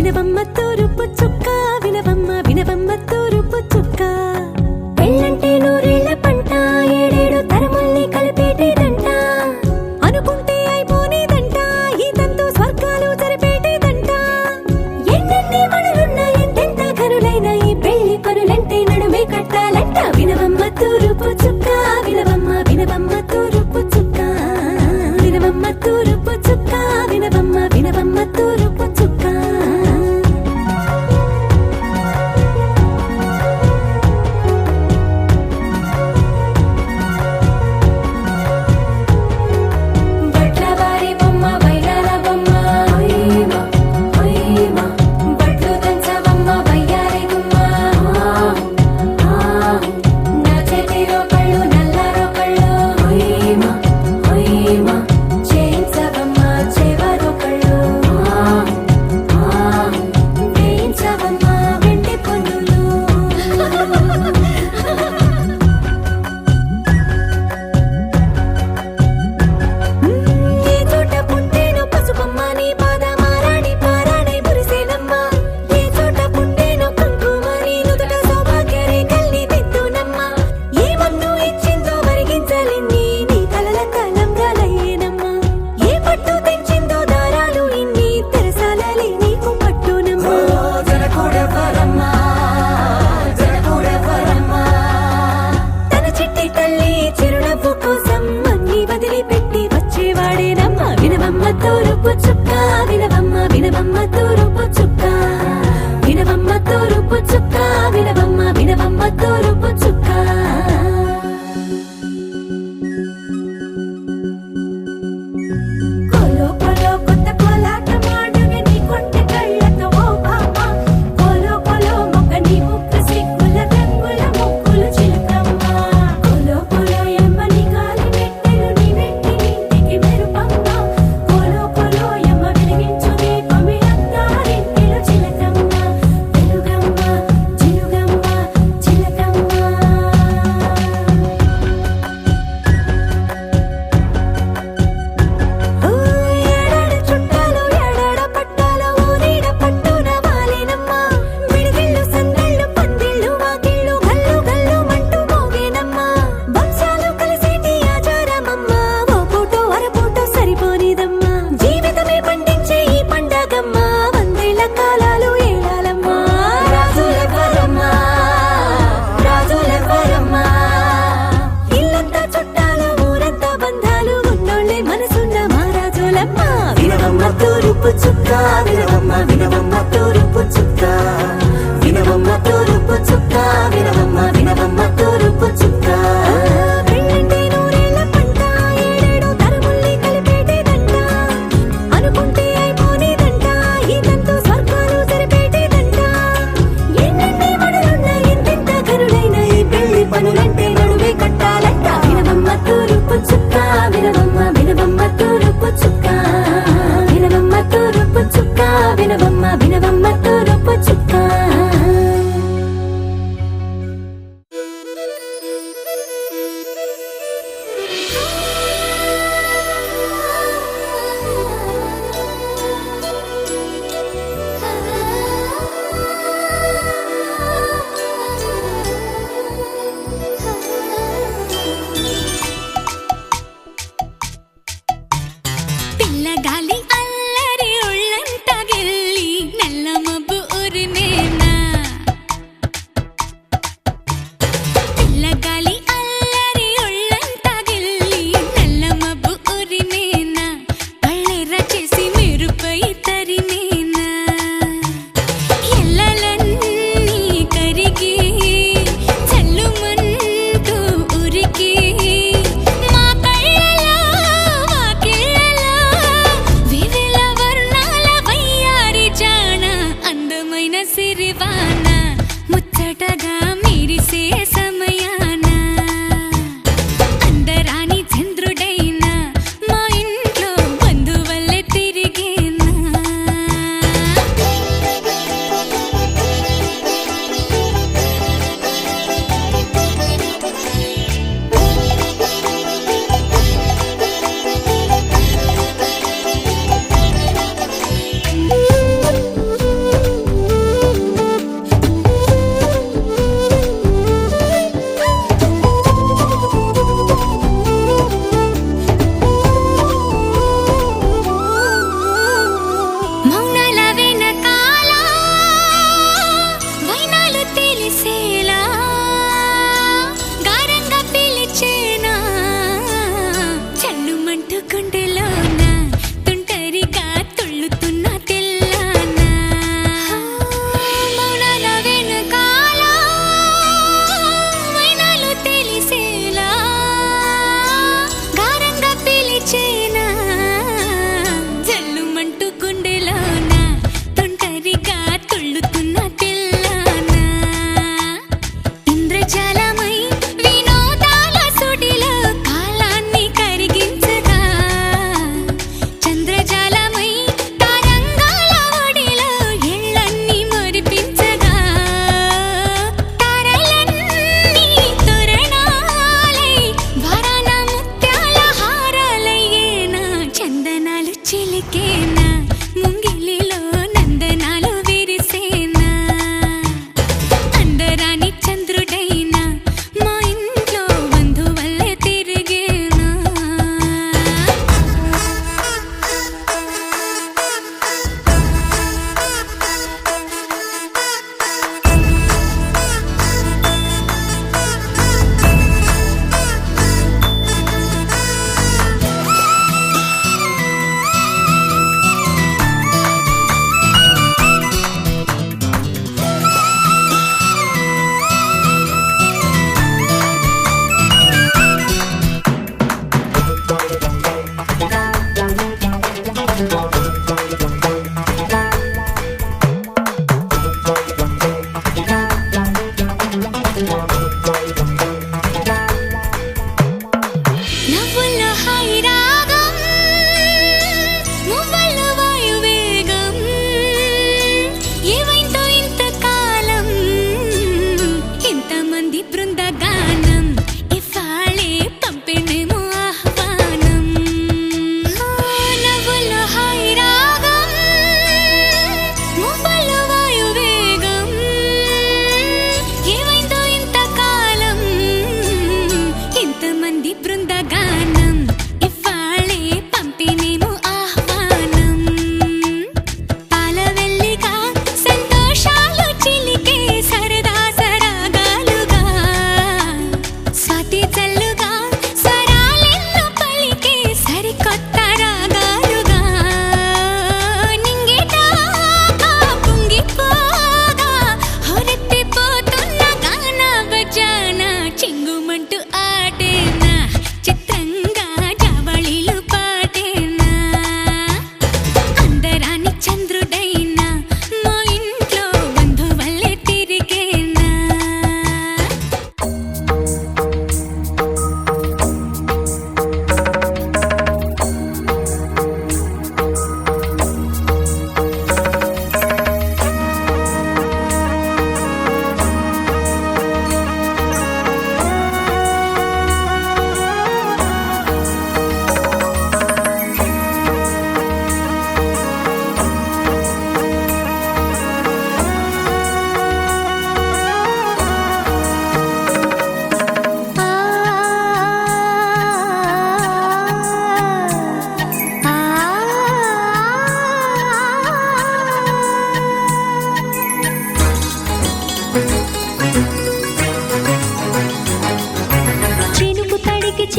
వినవమ్మ తూరుపు చుక్క వినవమ్మ వినవమ్మ తూరుపు చుక్క పెళ్ళంటే నూరేళ్ల పంట ఏడేడు తరముల్ని కలిపేటేదంట అనుకుంటే అయిపోనేదంట ఈతంతో స్వర్గాలు జరిపేటేదంట ఎన్నెన్ని మనులున్నా ఎంతెంత కరులైన ఈ పెళ్లి పనులంటే నడుమే కట్టాలంట వినవమ్మ తూరుపు చుక్క వినవమ్మ వినవమ్మ తూరుపు చుక్క వినవమ్మ తూరుపు చుక్క వినవమ్మ వినవమ్మ తూరుపు చుక్క తూరుపు చుక్క వినవమ్మ వినవమ్మ తూరుపు చుక్క వినవమ్మ తూరుపు చుక్క వినవమ్మ వినవమ్మ తూరుపు చుక్క తూరుపు చుక్క వినవమ్మ వినవమ్మ తూరుపు చుక్క వినవమ్మ తూరుపు చుక్క వినవమ్మ వినవమ్మ తూరుపు చుక్క పెళ్ళంటే నూరేళ్ల పంట ఏడేడు తరముల్ని కలిపేటేదంట అనుకుంటే అయిపోనేదంట ఈతంతో స్వర్గాలు జరిపేటేదంట ఎన్నెన్ని మడులున్నా ఎంతెంత కరులైన ఈ పెళ్లి పనులంటే నడుమే కట్టాలంట వినవమ్మ తూరుపు చుక్క వినవమ్మ వినవమ్మ తూరుపు చుక్క వినవమ్మ తూరుపు చుక్క వినవమ్మ వినవమ్మ తూరుపు చుక్క పిల్లగాలి అల్లరి ఒళ్ళంతా గెల్లి నల్ల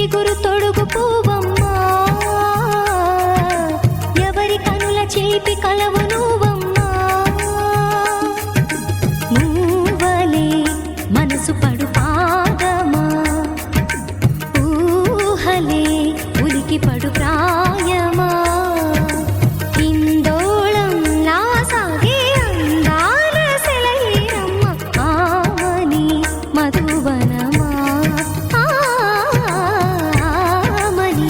చిగురు తొడుగు పువ్వమ్మా ఎవరి కనుల చిలిపి కలవు నువ్వమ్మా మూవలే మనసు పడు పాదమా ఊహలే ఉలికి పడు ప్రాయమా హిందోళం నా సాగే అందాల సెలయేరమ్మ ఆమని మధువనమా ఆమని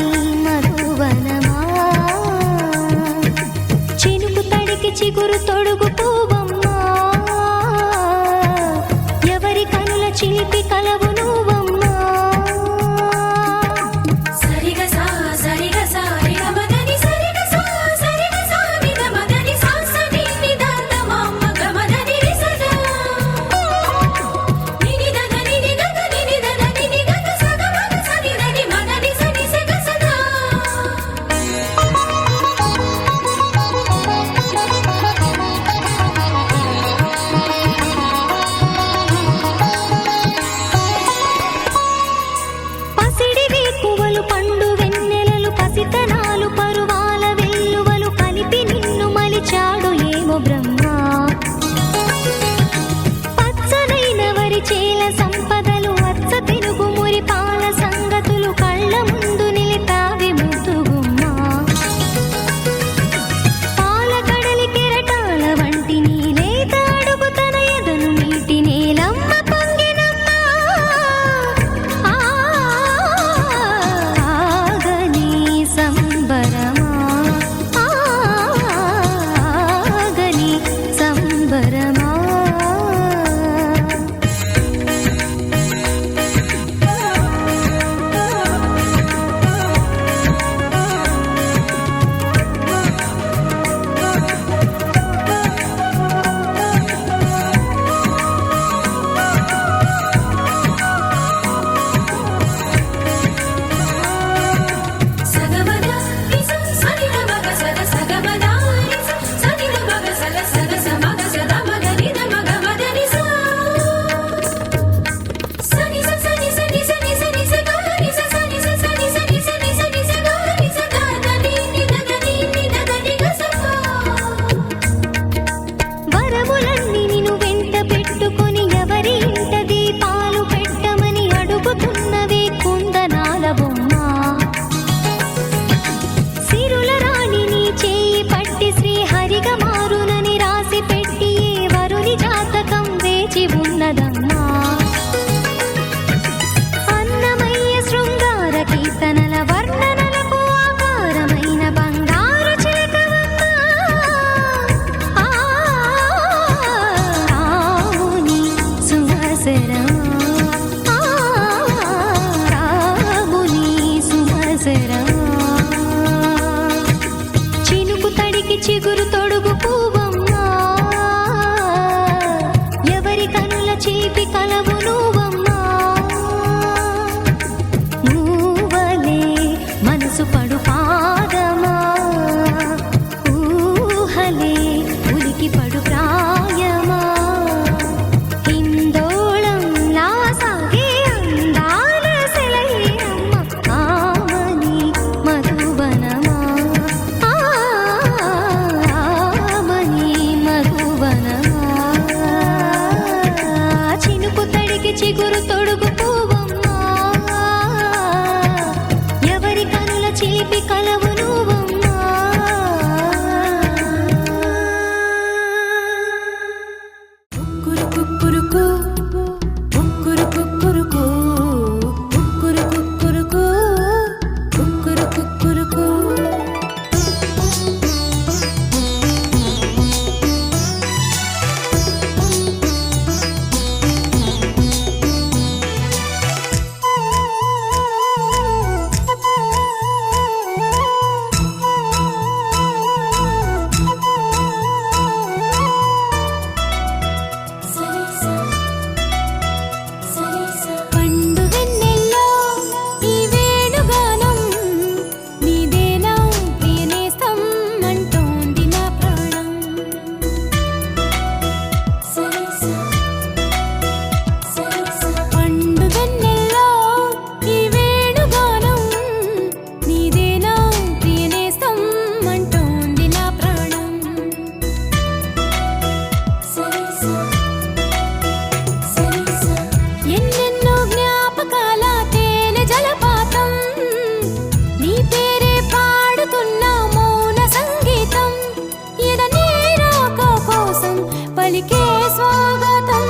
పలికే స్వాగతం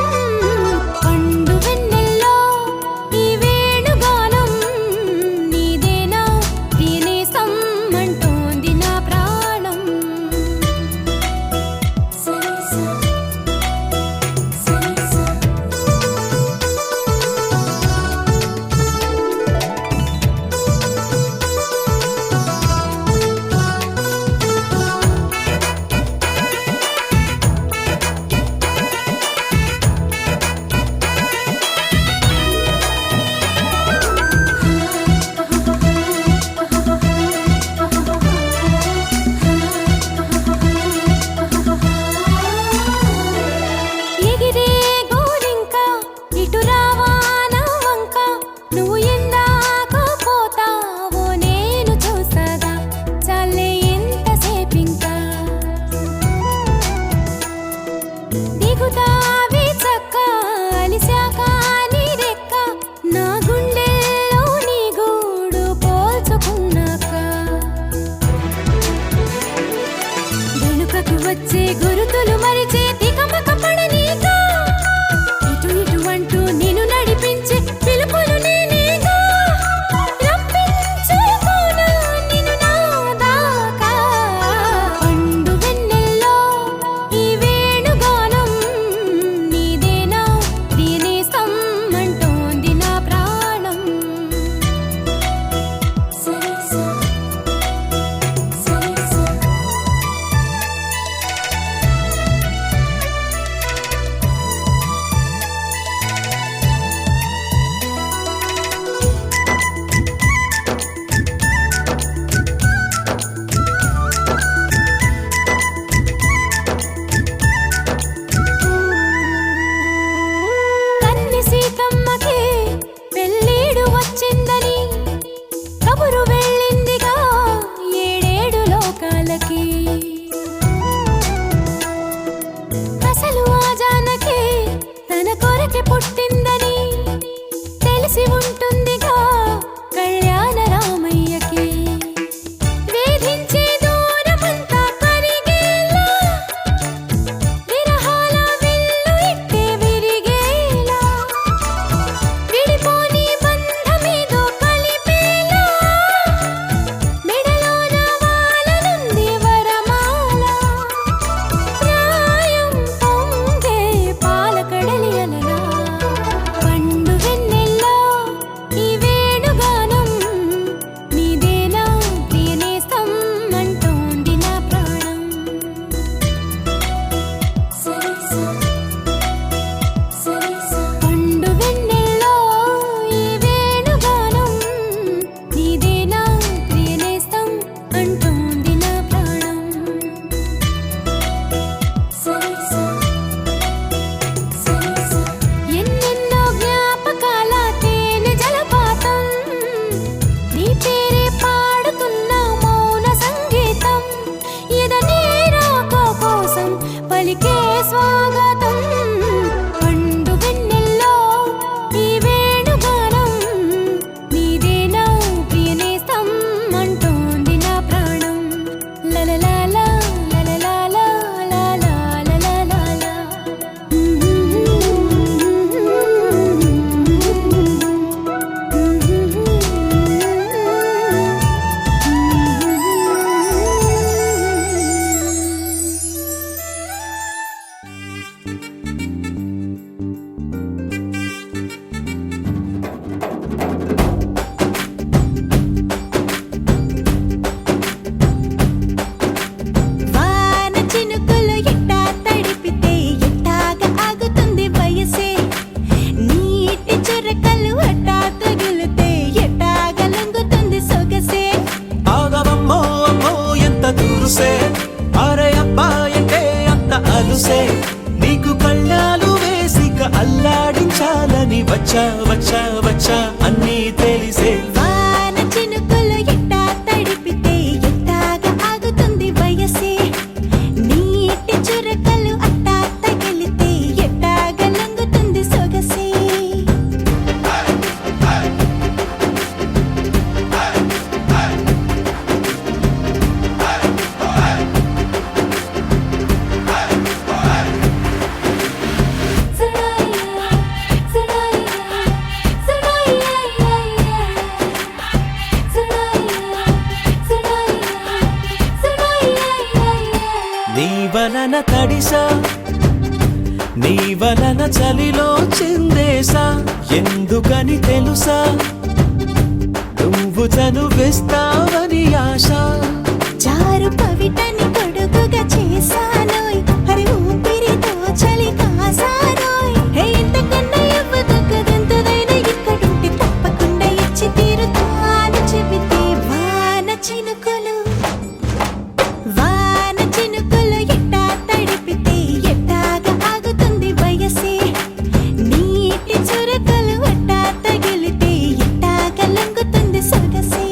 పండు వెన్నెల్లో ఈ వేణుగానం నీదేనా ప్రియనేసం అంటోంది నా ప్రాణం సరిసా సరిసా ఎగిరే గోరింక ఇటు రావా నా వంక నువ్వు ఎందాక పోతావో నేను చూసగా చాలే ఎంతసేపింకా దిగుతావి చక్క అలిశాక నీ రెక్క నా గుండెల్లో నీ గూడు పోల్చుకున్నాక వెనుకకు వచ్చే గురుతులు మరిచే తికమక పడనీక ఇటు ఇటు అంటూ నిన్ను నడిపించే పిలుపులు నేనేగా రప్పించుకోనా నిన్ను నా దాకా పండు వెన్నెల్లో ఈ వేణుగానం నీదేనా ప్రియనేసం అంటోంది నా ప్రాణం సరిసా సరిసా కన్ని సీతమ్మకి పెళ్ళీడు వచ్చిందని కబురు వెళ్ళిందిగా ఏడేడు లోకాలకి అసలు ఆ జానకి తన కొరకే పుట్టిందని తెలిసి ఉంటుందిగా కళ్యాణ రామయ్యకి వేధించే దూరమంతా కరిగేలా విరహాల విల్లు ఇట్టే విరిగేలా విడిపోని బంధమేదో కలిపేలా మెడలోన వాలనుంది వరమాల ప్రాయం పొంగే పాలకడలి అలలా పండు వెన్నెల్లో ఈ వేణుగానం నీదేనా ప్రియనేస్తం అంటోంది నా ప్రాణం సరిసా సరిసా పండు వెన్నెల్లో ఈ వేణుగానం నీదేనా ప్రియనేస్తం అంటోంది నా ప్రాణం సరిసా సరిసా ఎన్నెన్నో జ్ఞాపకాల తేనె జలపాతం నీ పేరే పాడుతున్న మౌన సంగీతం ఎదనే రాక కోసం పలికే స్వాగతం పండు వెన్నెల్లో ఈ వేణుగానం నీదేనా ప్రియనేస్తం అంటోంది నా ప్రాణం లలలాలా లలలాలా లాలాలాలాలా వాన చినుకులు ఎట్టా తడిపితే ఎట్టాగా ఆగుతుంది వయసే నీటి చురకలు అట్టా తగిలితే ఎట్టాగా లొంగుతుంది సొగసే ఆగవమ్మో అమ్మో ఎంత దూరుసే అరే అబ్బాయంటే అంత అలుసే నీకు కళ్ళాలు వేసిక అల్లాడించాలని వచ్చా వచ్చా వచ్చా అన్నీ తెలిసే వాన చినుకులు ఎట్టా తడిపితే ఎట్టాగా ఆగుతుంది వయసే నీటి చురకలు అట్టా తగిలితే ఎట్టాగా లొంగుతుంది సొగసే తడిసా నీ వలన చలిలో చిందేసా ఎందుకని తెలుసా నువ్వు చనువిస్తావని ఆశ చారు పవిటని కొడుకుగా చేశానోయ్ హరి ఊపిరితో చలి కాసానోయ్ హే ఇంతకన్నా ఇవ్వదగ్గదెంతదైనా ఇక్కడుంటే తప్పకుండా ఇచ్చి తీరుతాను చెబితే వాన చినుకులు ఎట్టా తడిపితే ఎట్టాగా ఆగుతుంది వయసే నీటి చురకలు ఎట్టా తగిలితే ఎట్టాగా లంగుతుంది సొగసే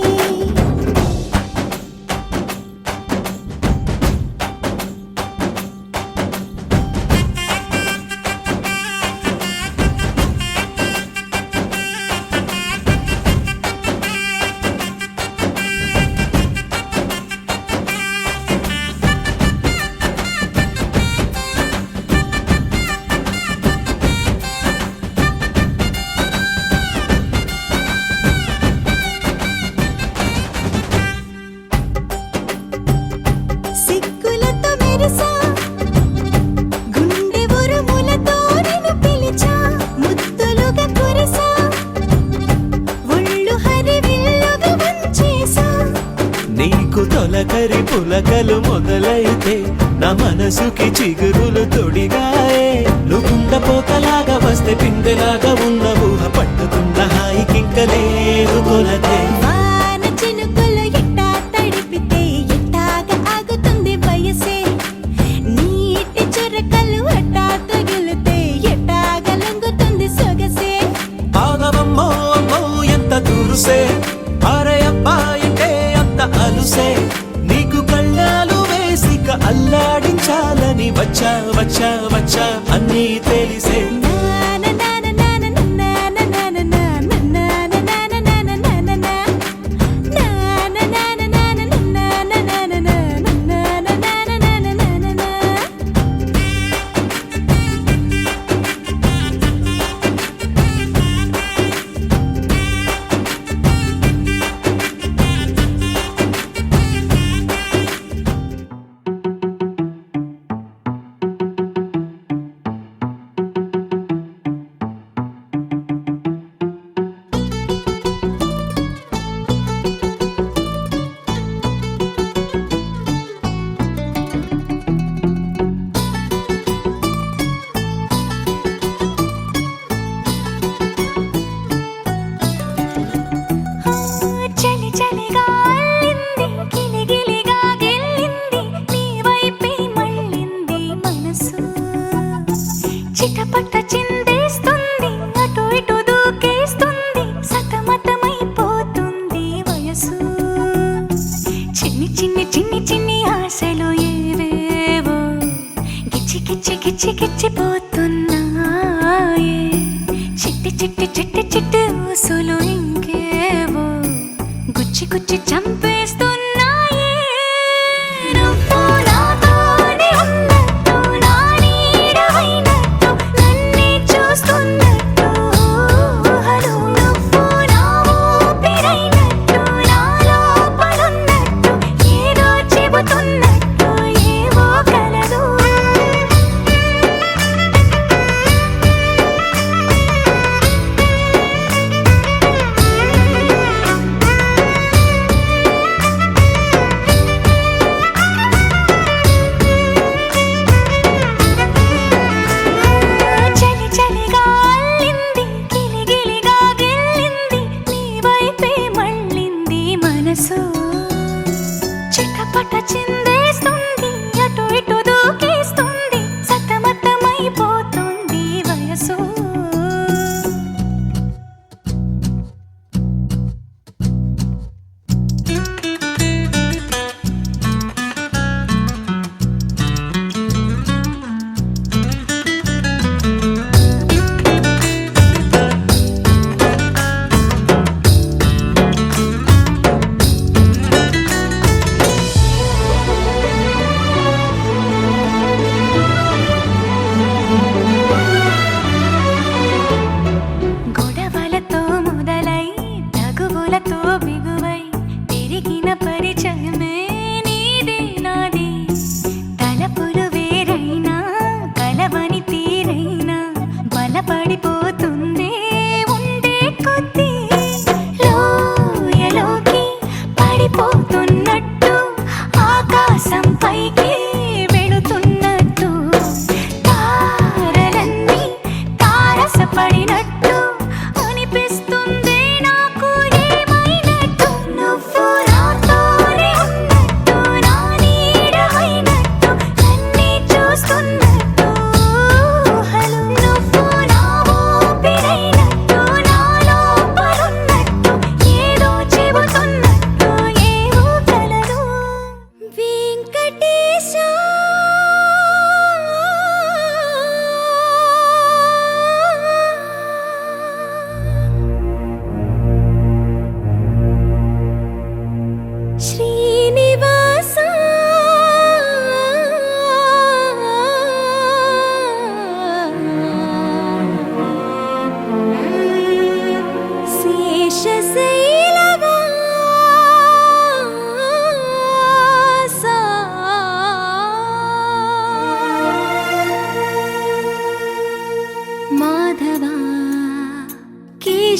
సిక్కులతో మెరిసా గుండె ఉరుములతో నిన్ను పిలిచా ముద్దులుగా కురిసా ఒళ్ళు హరివిల్లుగా వంచేసా నీకు తొలకరి పులకలు మొదలైతే నా మనసుకి చిగురులు తొడిగాయే నువ్వుండపోతలాగా వస్తే పిందెలాగా ఉన్న ఊహ పట్టుకున్న హాయికింక లేదు కొలతే వాన చినుకులు ఎట్టా తడిపితే ఎట్టాగా ఆగుతుంది వయసే నీటి చురకలు ఎట్టా తగిలితే ఎట్టాగా లంగుతుంది సొగసే ఆగవమ్మో అమ్మో ఎంత దురుసే అరే అబ్బాయంటే అంత అలుసే నీకు కళ్ళాలు వేసిక అల్లాడించాలని వచ్చా వచ్చా వచ్చా అన్నీ తెలిసే చలి చలిగా అల్లింది గిలిగిలిగా గెల్లింది నీ వైపే మళ్ళింది మనసు చిటపట చిందేస్తుంది అటు ఇటు దూకేస్తుంది సతమతమైపోతుంది వయసు చిన్ని చిన్ని చిన్ని చిన్ని ఆశలు ఏవేవో గిచ్చి గిచ్చి గిచ్చి గిచ్చిపోతున్నాయే చిట్టి చిట్టి చిట్టి చిట్టి ఊసులు ఇంకేవో గుచ్చి గుచ్చి చంపేస్తున్నాయే నువ్వు నాతోనే ఉన్నట్టు నా నీడవైనట్టు నన్నే చూస్తున్నట్టు ఊహలు నువ్వు నా ఊపిరైనట్టు నా లోపలున్నట్టు ఏదో చెబుతున్నట్టు ఏవో కలదు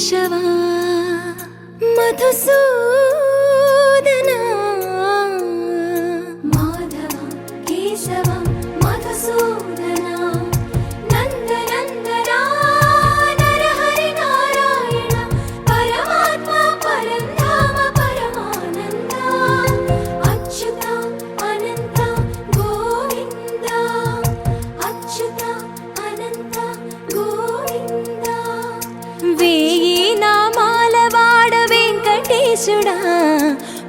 కేశవా మధుసూదన మాధవ కేశవ మధుసూదన నందనందన నరహరి నారాయణ పరమాత్మ పరంధామ పరమానంద అచ్యుత అనంత గోవింద అచ్యుత అనంత గోవింద వేయి నామాల వాడ వెంకటేశుడా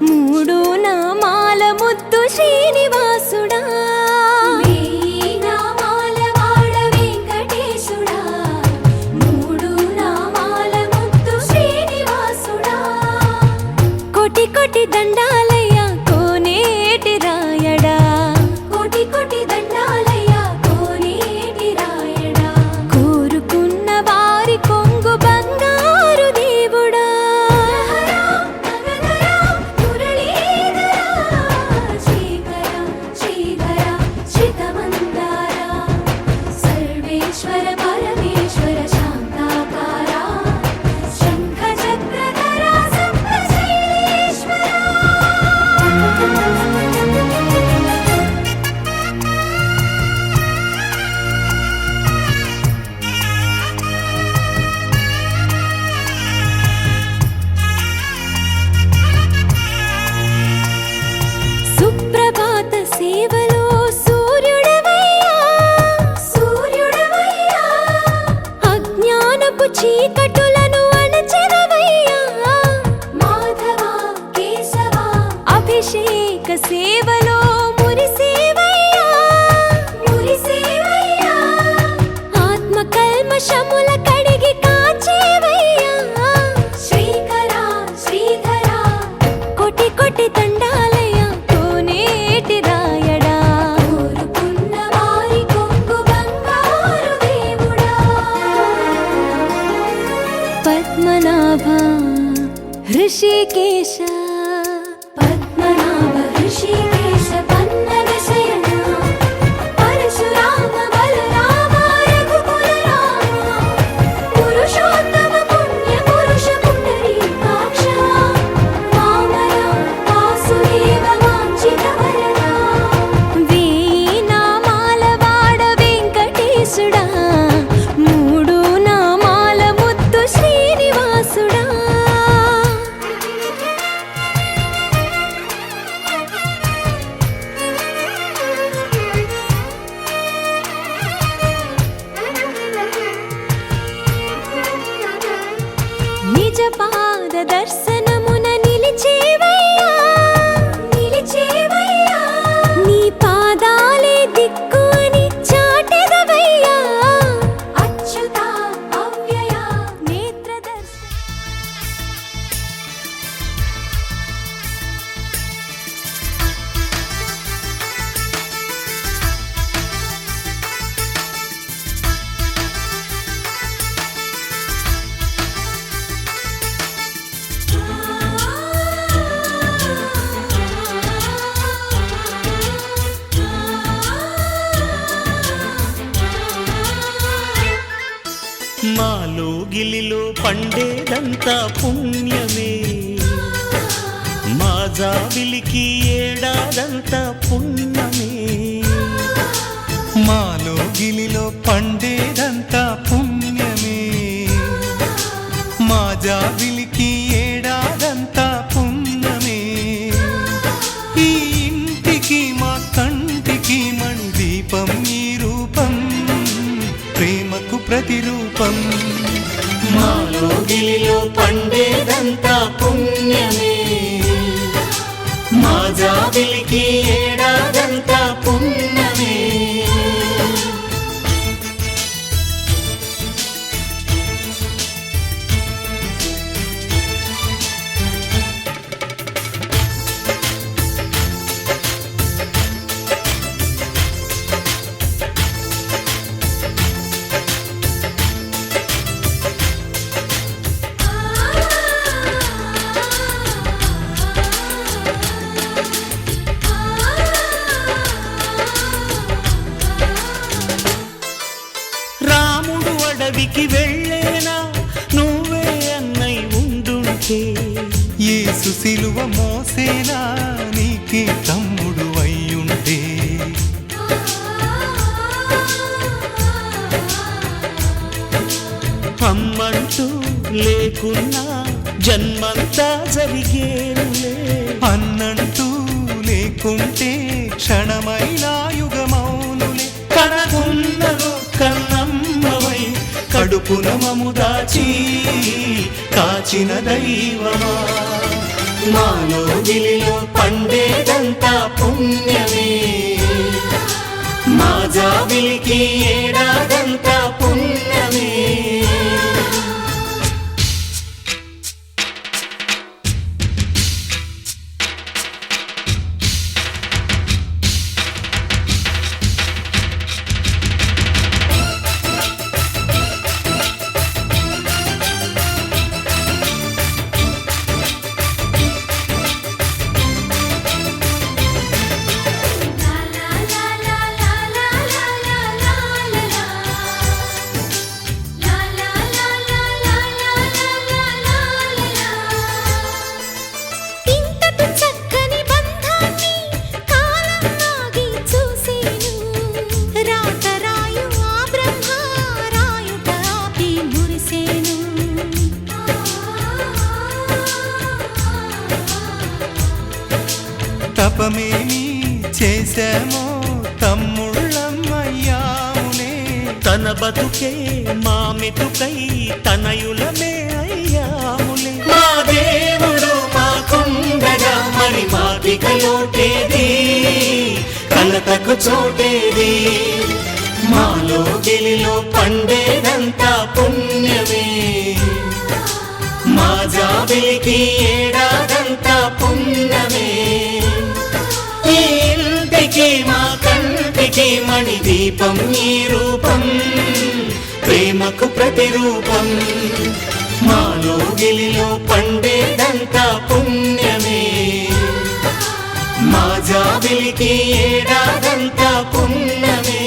మూడు నామాల ముద్దు శ్రీనివాసుడా వేయి నామాల వాడ వెంకటేశుడా మూడు నామాల ముద్దు శ్రీనివాసుడా కోటి కోటి దండాలయ్య కోనేటి రాయడా కోటి కోటి దండాలయ్య కోనేటి రాయడా కోరుకున్న వారి కొంగు బంగారు దేవుడా సర్వేశ్వర పరమేశ్వర శాంతాకార శంఖ చక్రధర సప్తశైలేశ్వర సుప్రభాత సేవలో సూర్యుడవయ్యా సూర్యుడవయ్యా అజ్ఞానపు చీకటులను అణచెదవయ్యా మాధవ కేశవ అభిషేక సేవలో మురిసేవయ్యా మురిసేవయ్యా ఆత్మ కల్మషముల కడిగి కాచేవయ్యా శ్రీకర శ్రీధర కోటి కోటి దండాలయ కోనేటి రాయడా కోరుకున్న వారి కొంగు బంగారు దేవుడా పద్మనాభ హృషికేశ పద్మనాభ హృషికేశ పన్నగ శయన పరశురామ బలరామ రఘుకుల రామ పురుషోత్తమ పుణ్య పురుష పుండరీకాక్ష వామన వాసుదేవ వాంఛిత వరద వేయి నామాల వాడ వెంకటేశుడా మూడు నామాల ముద్దు శ్రీనివాసుడా నిజ పాద దర్శనమున నిలిచేవయ్యా నిలిచేవయ్యా నీ పాదాలే దిక్కు అని చాటెదవయ్యా అచ్యుత అవ్యయ నేత్ర మాలో గిలిలో పండేదంతా పుణ్యమే మా జాబిలికి ఏడాదంతా పుణ్యమే మాలో గిలిలో పండేదంతా పుణ్యమే మా జాబిలికి ఏడాదంతా పుణ్యమే ఈ ఇంటికి మా కంటికి మణి దీపం ఈ రూపం ప్రేమకు ప్రతిరూపం మాలో గిలిలో పండేదంతా పుణ్యమే మా జాబిలికి ఏడాదంతా పుణ్యమే అడవికి వెళ్ళేనా నువ్వే కొడుకే యేసు సిలువ మోసేనా నీకే తమ్ముడు అయ్యుంటే అమ్మంటూ లేకున్నా జన్మంతా జరిగేనులే అన్నంటూ లేకుంటే క్షణమైన యుగమౌనులే కనగున్నను కన్నమ్మవై కడుపున మము దాచి కాచిన దైవమా మాలో గిలిలో పండేదంతా పుణ్యమే మా జాబిలికి ఏడాదంతా పుణ్యమే ఇంతటి చక్కని బంధాన్ని కాలం ఆగి చూసేను రాతరాయు ఆ బ్రహ్మ రాయుట ఆపి మురిసేను తపమేమి చేశామో తమ్ముళ్ళమ్మయ్యాములే తన బతుకే మా మెతుకై తనయులమే అయ్యాములే మా దేవుడు మాకుండగా మరి మాదిక లోటేది కలతకు చోటేది మాలో గిలిలో పండేదంతా పుణ్యమే మా జాబిలికి ఏడాదంతా పుణ్యమే ఈ ఇంటికి మా కంటికి మణి దీపం ఈ రూపం ప్రేమకు ప్రతిరూపం మాలో గిలిలో పండేదంతా పుణ్యమే మా జాబిలికి ఏడాదంతా పుణ్యమే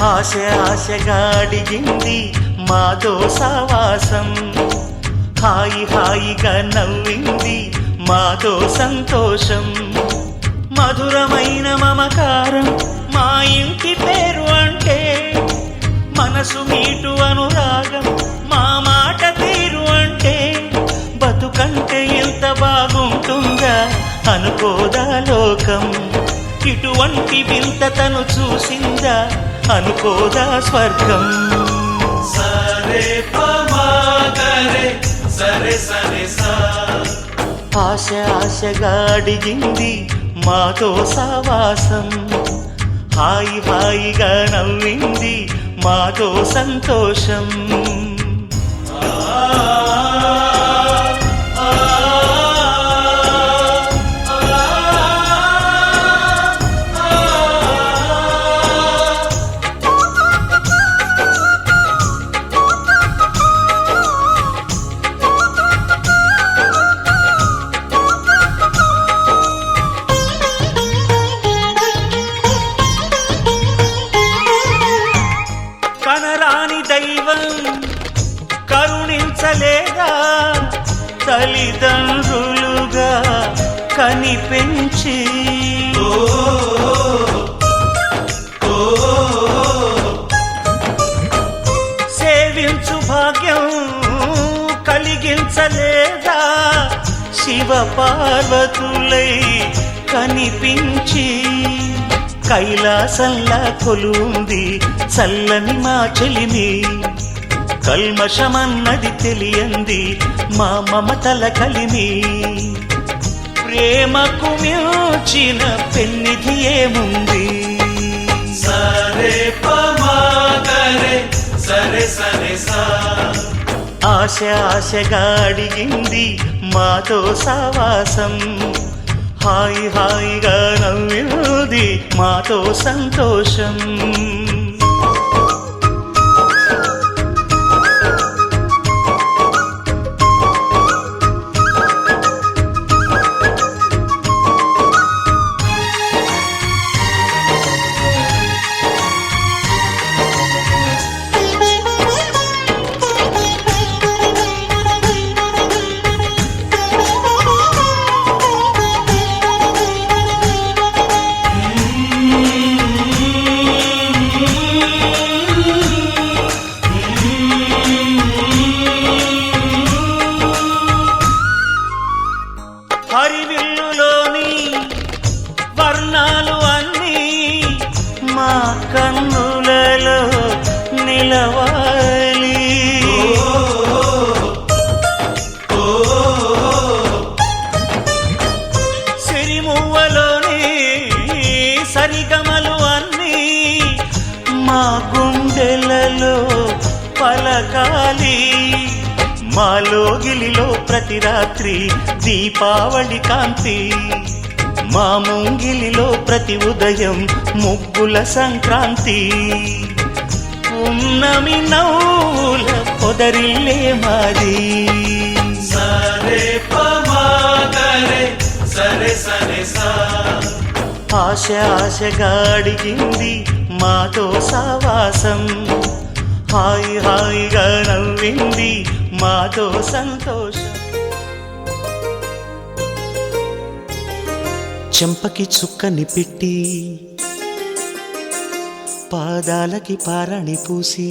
ఆశ ఆశగా అడిగింది మాతో సావాసం హాయి హాయిగా నవ్వింది మాతో సంతోషం మధురమైన మమకారం మా ఇంటి పేరు అంటే మనసు మీటు అనురాగం మా మాట తీరు అంటే బతుకంటే ఎంత బాగుంటుందా అనుకోదా లోకం ఇటువంటి వింత తను చూసిందా అనుకోదా స్వర్గం సరే పమాగరే సరే సరే సా ఆశ ఆశగా అడిగింది మాతో సావాసం హాయి హాయిగా నవ్వింది మాతో సంతోషం కనరాని దైవం కరుణించలేదా తల్లిదండ్రులుగా కనిపెంచి సేవించు భాగ్యం కలిగించలేదా శివ పార్వతులై కనిపించి కైలాసంలా కొలుంది చల్లని మా చెలిమి కల్మషమన్నది తెలియంది మా మమతల కలిమి. ప్రేమకు మించిన పెన్నిధి ఏముంది? సరే పమాగరే సరే సరే సా. ఆశ ఆశగా అడిగింది మాతో సావాసం. హాయి హాయిగా నవ్వింది మాతో సంతోషం. హరివిల్లులోని వర్ణాలు అన్నీ మా కన్నులలో నిలవాలి. సిరిమువ్వలోని సరిగమలు అన్నీ మా గుండెలలో పలకాలి. మాలోగిలిలో ప్రతి రాత్రి దీపావళి కాంతి. మా ముంగిలిలో ప్రతి ఉదయం ముగ్గుల సంక్రాంతి. ఉన్నమి నవ్వుల పొదరిల్లే మాది. సరే పమాగరే సరే సరే సా. ఆశ ఆశగా అడిగింది మాతో సావాసం. హాయి హాయిగా నవ్వింది మాతో సంతోషం. చెంపకి చుక్కని పెట్టి పాదాలకి పారాణి పూసి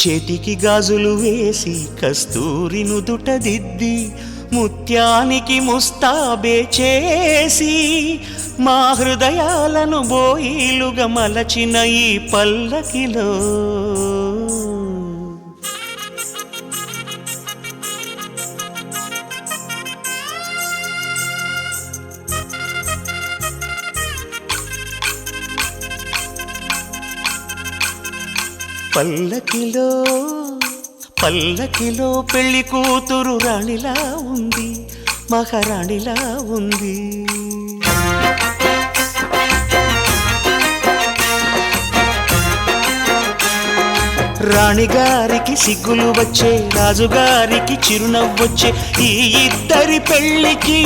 చేతికి గాజులు వేసి కస్తూరి నుదుట దిద్ది ముత్యానికి ముస్తాబే చేసి మా హృదయాలను బోయిలుగా మలచిన ఈ పల్లకిలో పల్లకిలో పల్లకిలో పెళ్లి కూతురు రాణిలా ఉంది, మహారాణిలా ఉంది. రాణిగారికి సిగ్గులు వచ్చే, రాజుగారికి చిరునవ్వొచ్చే, ఈ ఇద్దరి పెళ్లికి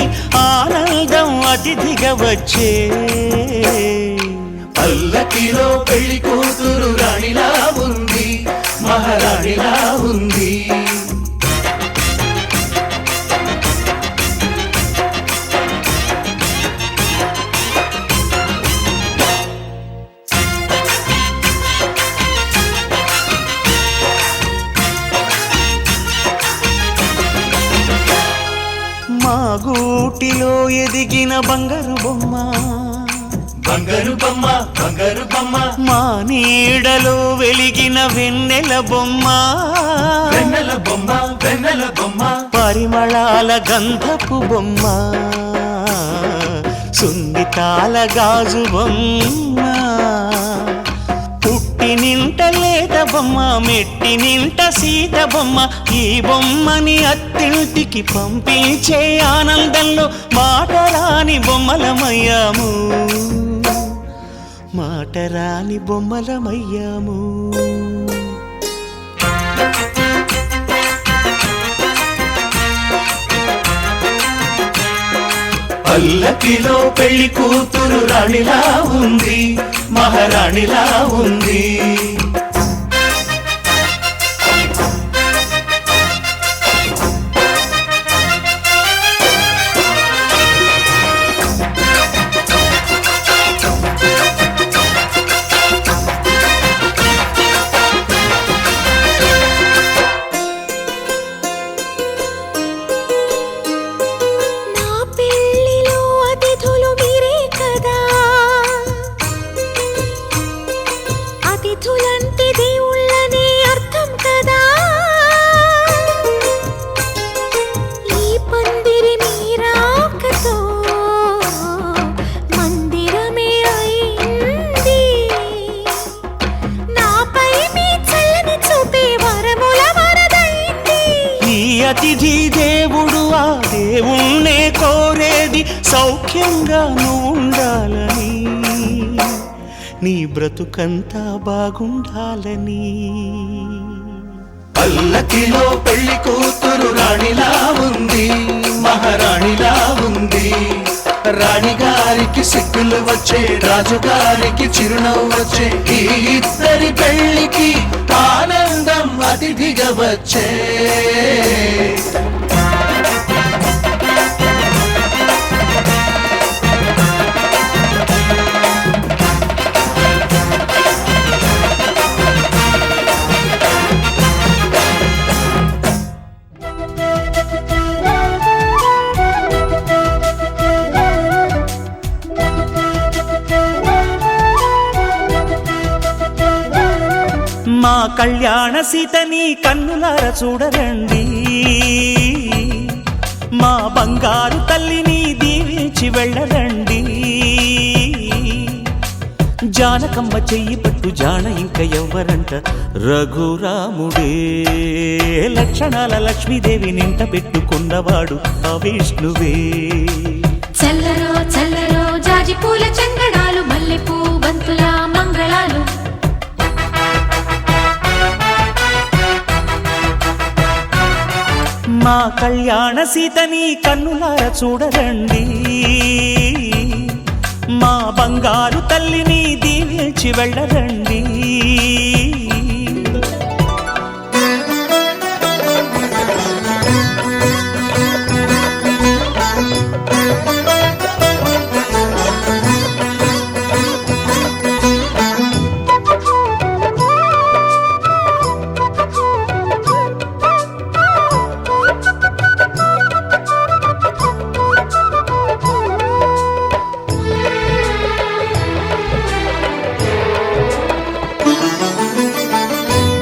ఆనందం అతిథిగా వచ్చే. పల్లకిలో పెళ్లి కూతురు రాణిలా ఉంది, మహారాణిలా ఉంది. మా గూటిలో ఎదిగిన బంగారు బొమ్మ, బంగారు బొమ్మ, బంగారు బొమ్మ. మా నీడలో వెలిగిన వెన్నెల బొమ్మ, వెన్నెల బొమ్మ, వెన్నెల బొమ్మ. పరిమళాల గంధపు బొమ్మ, సున్నితాల గాజు బొమ్మ. పుట్టి నింట లేత బొమ్మ, మెట్టి నింట సీత బొమ్మ. ఈ బొమ్మని అత్తింటికి పంపించే ఆనందంలో మాటరాని బొమ్మలమయ్యాము, మాటరాని బొమ్మలమయ్యాము. పల్లకిలో పెళ్లి కూతురు రాణిలా ఉంది, మహారాణిలా ఉంది. అతిథులంటే దేవుళ్ళ అతిథి దేవుడు ఆ దేవుణ్ణే కోరేది సౌఖ్యంగా నువ్వు ఉండాలని, నీ బ్రతుకంతా బాగుండాలని. పల్లకిలో పెళ్లి కూతురు రాణిలా ఉంది, మహారాణిలా ఉంది. రాణిగారికి సిగ్గులు వచ్చే, రాజుగారికి చిరునవ్వు వచ్చే, ఈ ఇద్దరి పెళ్లికి ఆనందం అతిథిగా వచ్చే. మా కళ్యాణ సీతని కన్నులార చూడరండి, మా బంగారు తల్లిని దీవించి వెళ్ళరండి. జానకమ్మ చెయ్యి పట్టు జాన ఇంక ఎవ్వరంట, రఘురాముడే. లక్షణాల లక్ష్మీదేవి నింట పెట్టుకున్నవాడు ఆ విష్ణువే. చల్లరో చల్లరో జాజి పూల చంగడాలు, మల్లెపూ బంతుల మంగళాలు. మా కళ్యాణ సీతని కన్నులార చూడరండి, మా బంగారు తల్లిని దీవించి వెళ్ళరండి.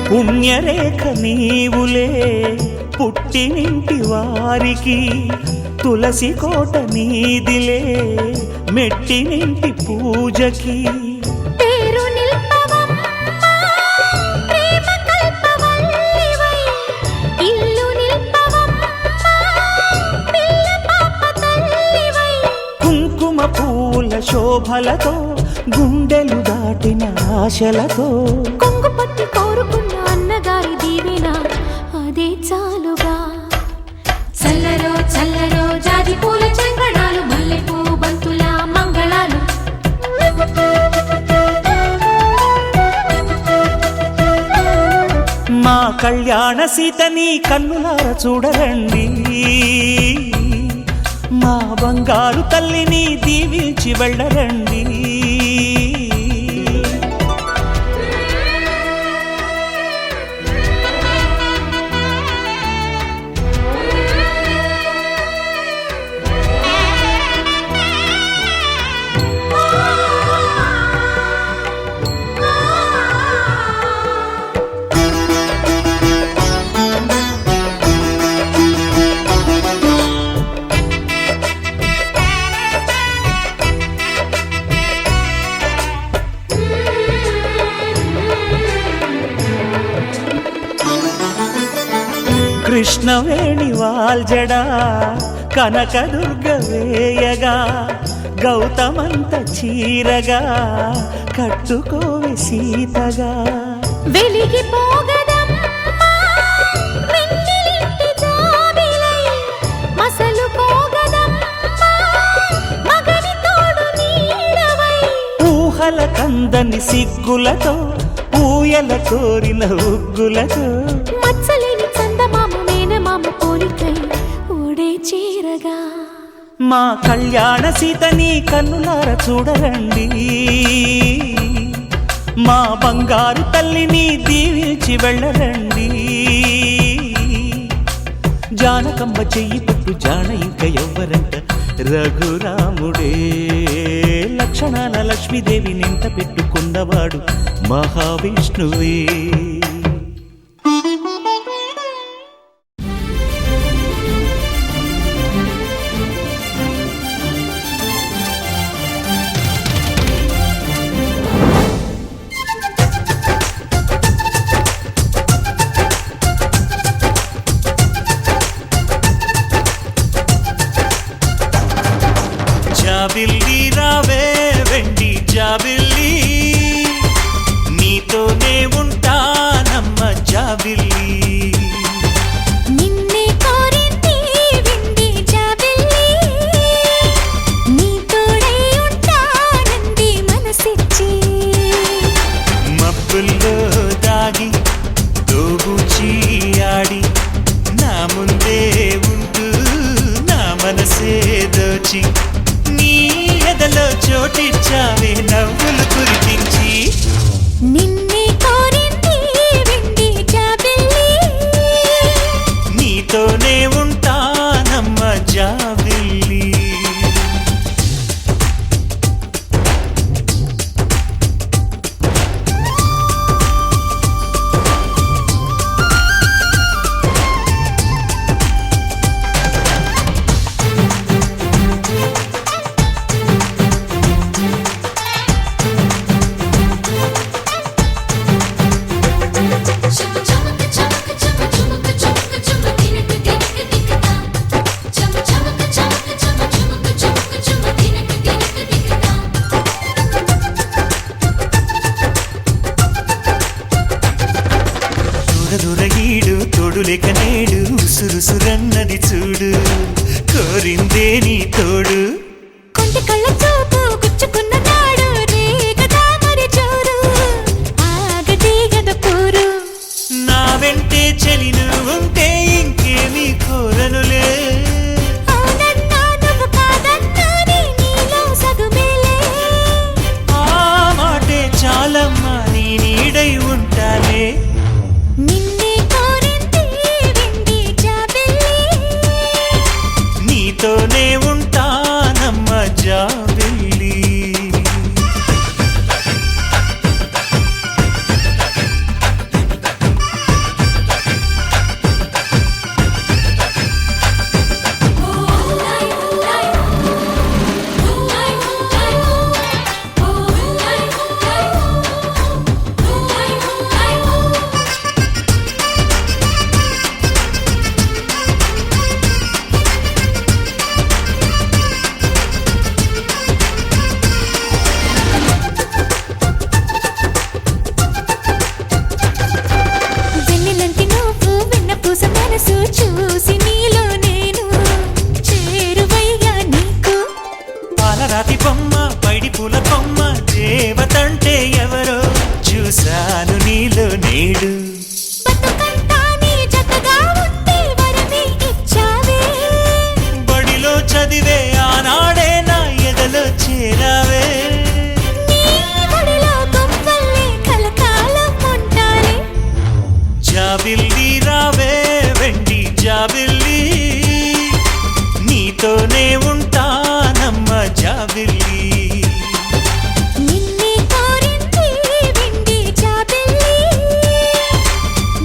పుణ్యరేఖ నీవులే పుట్టినింటి వారికి, తులసి కోట నీదిలే మెట్టినింటి పూజకి. పేరు నిల్పవమ్మ ప్రేమ కల్పవల్లివై, ఇల్లు నిల్పవమ్మ పిల్ల పాప తల్లివై. కుంకుమ పూల శోభలతో గుండెలు దాటిన ఆశలతో, కొంగు పట్టి కోరుకున్న అన్నగారి దీవెన అదే చాలుగా. చల్లరో చల్లరో జాజి పూల చంగడాలు, మల్లెపూ బంతుల మంగళాలు. మా కళ్యాణ సీతని కన్నులార చూడరండి, మా బంగారు తల్లిని దీవించి వెళ్ళరండి. కృష్ణవేణి వాల్జడా కనకదుర్గ వేయగా, గౌతమంత చీరగా కట్టుకోవి సీతగా. వెలిగిపోగదమ్మా వెన్నెలింటి జాబిలై, మసలుకోగదమ్మా మగని తోడు నీడవై. ఊహల కందని సిగ్గులతో, ఊయల కోరిన ఉగ్గులతో, మచ్చలేని చందమామ మేనమామ పోలికై ఓడే చీరగా. మా కళ్యాణ సీతని కన్నులార చూడరండి, మా బంగారు తల్లిని దీవించి వెళ్ళరండి. జానకమ్మ చెయ్యి పట్టు జాన ఇంక ఎవ్వరంట, రఘురాముడే. లక్షణాల లక్ష్మీదేవి నింట పెట్టుకున్నవాడు మహావిష్ణువే. నీతోనే ఉంటానమ్మ జాబిల్లి. నిన్నే కోరింది వింది జాబిల్లి, నీ తోడై ఉంటానంది మనసిచ్చి. మబ్బుల్లో దాగి దోబూచి ఆడి నా ముందే ఉంటూ నా మనసే దోచి నీ ఎదలో చోటిచ్చావే నవ్వులు కురిపించి. నిన్నే కోరింది వింది జాబిల్లి, నీతోనే ఉంటానమ్మ జాబిల్లి. దూరదూరగీడు తోడులేక నేడు ఉసురుసురన్నది చూడు, కోరిందే నీ తోడు. కొంటి కళ్ళ చూపు గుచ్చుకున్న నాడు రేగదా మరి చోరు, ఆగదే గద పోరు. నా వెంటే చెలిను ఉంటే ఇంకేమీ కోరనులే. అవునన్నా నువ్వు కాదన్నా నీలో సగుమేలే. ఆ మాటే చాలమ్మా నీ నీడై ఉంటానే. నిన్నే కోరింది వింది జాబిల్లి, నీతోనే ఉంటానమ్మ జాబిల్లి. వెన్నెలంటి నువ్వు వెన్నపూస మనసు చూసి నీలో నేను చేరువయ్యా నీకు. పాలరాతి బొమ్మ పైడి పూల బొమ్మ దేవతంటే ఎవరో చూశాను నీలో నేడు. బతుకంతా నీ జతగా ఉంటే వరమే ఇచ్చావే. బడిలో చదివే ఆనాడే నా ఎదలో చేరావే. నీ ఒడిలో గొప్పల్లే కలకాలం ఉంటానే. జాబిల్లి రావే వెండి జాబిల్లి, నీతోనే ఉంటానమ్మ జాబిల్లి. నిన్నే కోరింది వింది జాబిల్లి,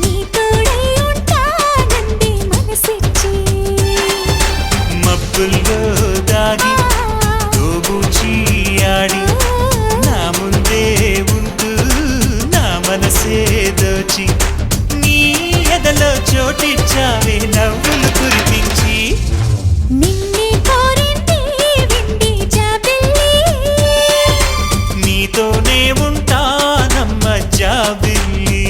నీ తోడై ఉంటానంది మనసిచ్చి. మబ్బుల్లో దాగి దోబూచి ఆడి నా ముందే ఉంటూ నా మనసే దోచి నీ ఎదలో చోటిచ్చావే నవ్వులు కురిపించి. నిన్నే కోరింది వింది జాబిల్లి, నీతోనే ఉంటానమ్మ జాబిల్లి.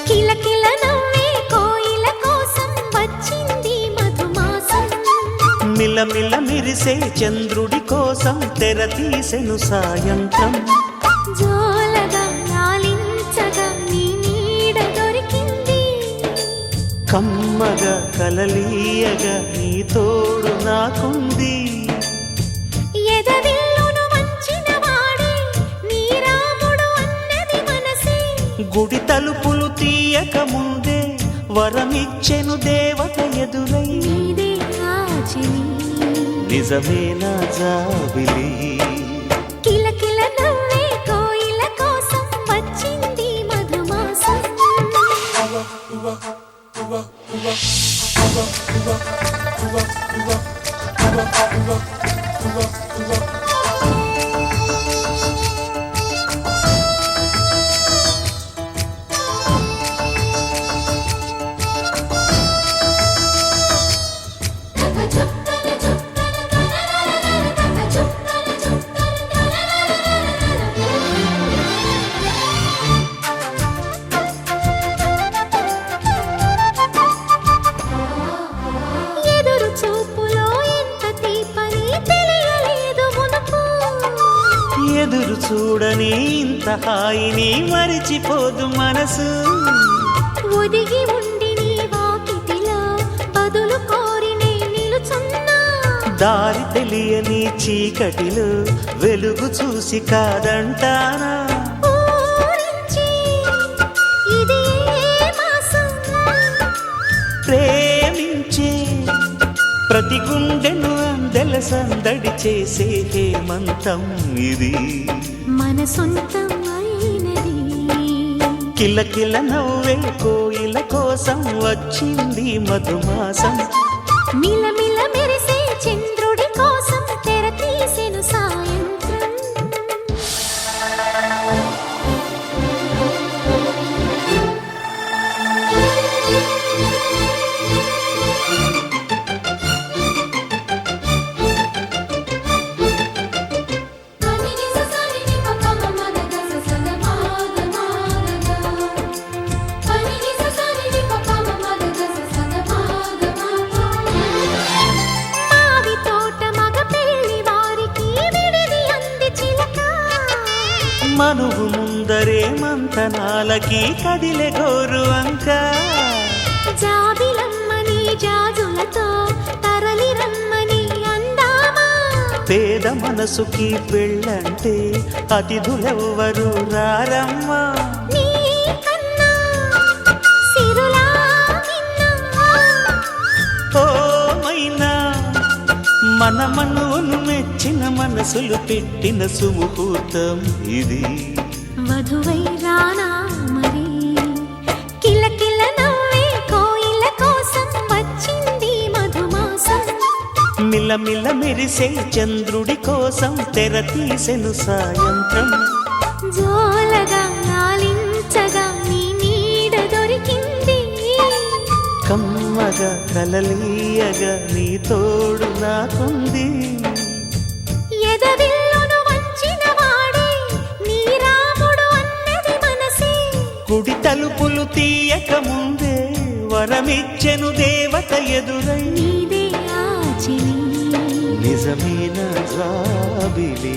కిలకిల నవ్వే కోయిల కోసం వచ్చింది మధుమాసం. మిలమిల మిరిసే చంద్రుడి కోసం తెర తీసెను సాయంత్రం. జోలగా లాలించగా నీ నీడ దొరికింది. కమ్మగా కలలీయగా నీ తోడు నాకుంది. ఎదవిల్లును వంచిన వాడే నీ రాముడు అన్నది మనసే. గుడి తలుపులు తీయక ముందే వరమిచ్చెను దేవత ఎదురై నీదే ఆచలి నిజమేనా జాబిలి కిలకిల నవ్వే కోయిల కోసం వచ్చింది మధుమాసం ఎదురు చూపులో ఎంత తీపని తెలియలేదు మునుపు ఎదురు చూడని ఇంత హాయిని మరిచిపోదు మనసు ఒదిగి ఉండి నీ వాకిటిలో బదులు కోరి నే నిలుచున్నా దారి తెలియని చీకటిలో వెలుగు చూసి కాదంటానా ఊరించి ఇది ఏ మాసం ప్రేమించే ప్రతి గుండెను అందెల సందడి చేసే హేమంతం ఇది మన సొంతం అయినది కిలకిల నవ్వే కోయిల కోసం వచ్చింది మధుమాసం మిలమిల మెరిసే చంద్రుడి కోసం తెర తీసెను సాయంత్రం మావి తోట మగ పెళ్లి వారికి విడిది అంది చిలక మనువు ముందరే మంతనాలకి కదిలే గోరు అంక జాబిలమ్మని జాజులతో తరలి రమ్మని అందామా పేద మనసుకి పెళ్ళంటే అతిథులెవ్వరు రారమ్మా నీ కన్నా సిరులా నిన్నా ఓ మైనా మన మనువును మెచ్చిన మనసులు పెట్టిన సుముహూర్తం ఇది వధువై రానా మరి కిలకిల నవ్వే కోయిల కోసం వచ్చింది మధుమాసం మిలమిల మెరిసే చంద్రుడి కోసం తెర తీసెను సాయంత్రం జోలగా లాలించగా నీ నీడ దొరికింది కమ్మగా కలలీయగా నీ తోడు నాకుంది ఎదవిల్లును వంచిన వాడే నీ రాముడు అన్నది మనసే గుడి తలుపులు తీయక ముందే వరమిచ్చెను దేవత ఎదురై నీదే ఆచలి నిజమైన జాబిలి